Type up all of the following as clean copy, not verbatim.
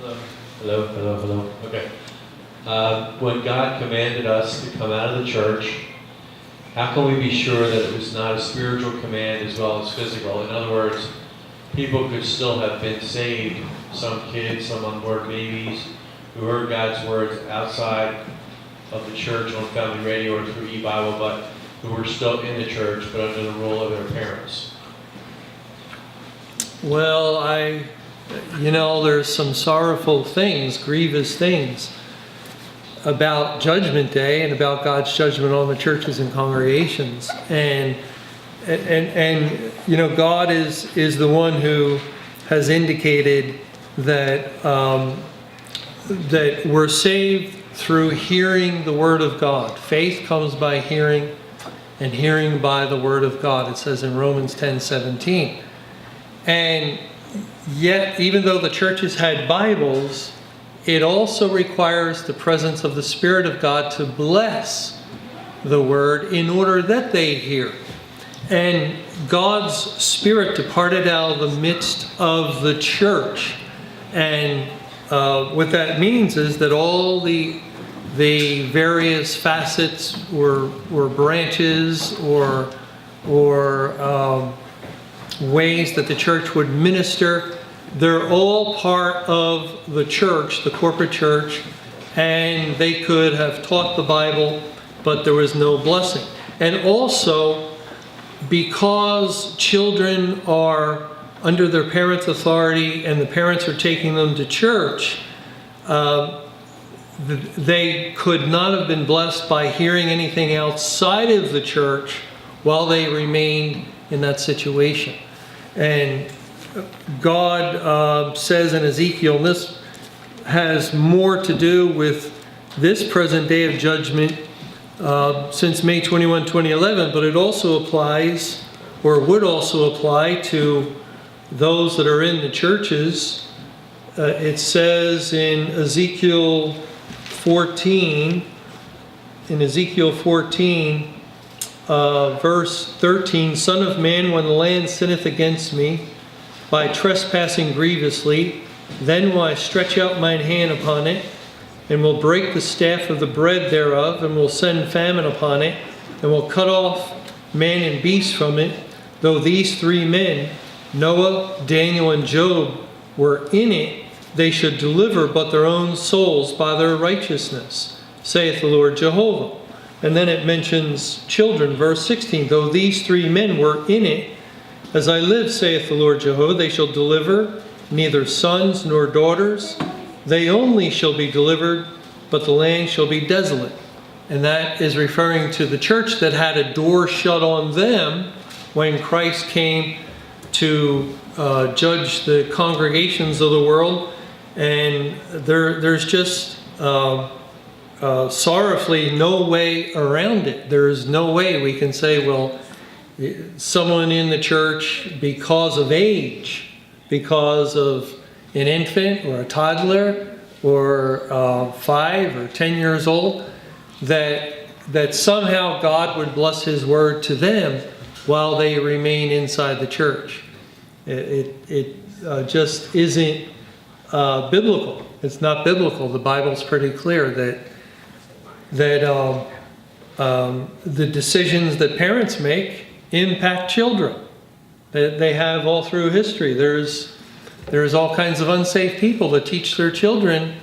Hello. Hello, hello, hello. Okay. When God commanded us to come out of the church, how can we be sure that it was not a spiritual command as well as physical? In other words, people could still have been saved, some kids, some unborn babies, who heard God's words outside of the church on family radio or through e-Bible, but who were still in the church but under the rule of their parents. Well, there's some sorrowful things, grievous things about Judgment Day and about God's judgment on the churches and congregations. And God is the one who has indicated that that we're saved through hearing the Word of God. Faith comes by hearing, and hearing by the Word of God. It says in Romans 10:17. And yet, even though the churches had Bibles, it also requires the presence of the Spirit of God to bless the Word in order that they hear. And God's Spirit departed out of the midst of the church. And what that means is that all the various facets or branches or ways that the church would minister, they're all part of the church, the corporate church, and they could have taught the Bible, but there was no blessing. And also, because children are under their parents' authority and the parents are taking them to church, they could not have been blessed by hearing anything outside of the church while they remained in that situation. And God says in Ezekiel, and this has more to do with this present day of judgment since May 21, 2011, but it also applies, or would also apply to those that are in the churches. It says in Ezekiel 14, verse 13, Son of man, when the land sinneth against me by trespassing grievously, then will I stretch out mine hand upon it, and will break the staff of the bread thereof, and will send famine upon it, and will cut off man and beast from it. Though these three men, Noah, Daniel, and Job, were in it, they should deliver but their own souls by their righteousness, saith the Lord Jehovah. And then it mentions children, verse 16. Though these three men were in it, as I live, saith the Lord Jehovah, they shall deliver neither sons nor daughters. They only shall be delivered, but the land shall be desolate. And that is referring to the church that had a door shut on them when Christ came to judge the congregations of the world. And there's just sorrowfully no way around it. There is no way we can say, well, someone in the church because of age, because of an infant or a toddler or 5 or 10 years old, that somehow God would bless His word to them while they remain inside the church. It just isn't biblical. It's not biblical. The Bible's pretty clear that the decisions that parents make impact children. They have all through history. There's all kinds of unsafe people that teach their children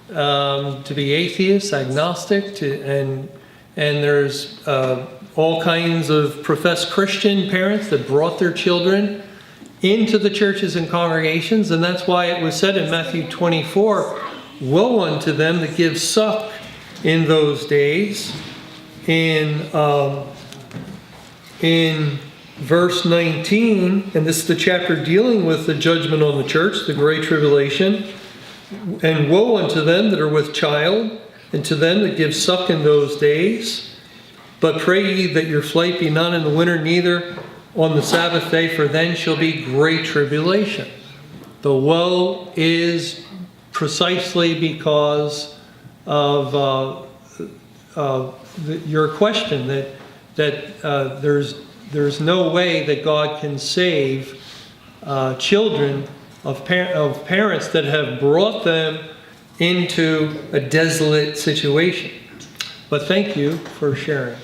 to be atheists, agnostic, and there's all kinds of professed Christian parents that brought their children into the churches and congregations, and that's why it was said in Matthew 24, woe unto them that give suck in those days. In verse 19, and this is the chapter dealing with the judgment on the church, the Great Tribulation, and woe unto them that are with child, and to them that give suck in those days. But pray ye that your flight be not in the winter, neither on the Sabbath day, for then shall be great tribulation. The woe is precisely because of your question that there's no way that God can save children of parents that have brought them into a desolate situation. But thank you for sharing.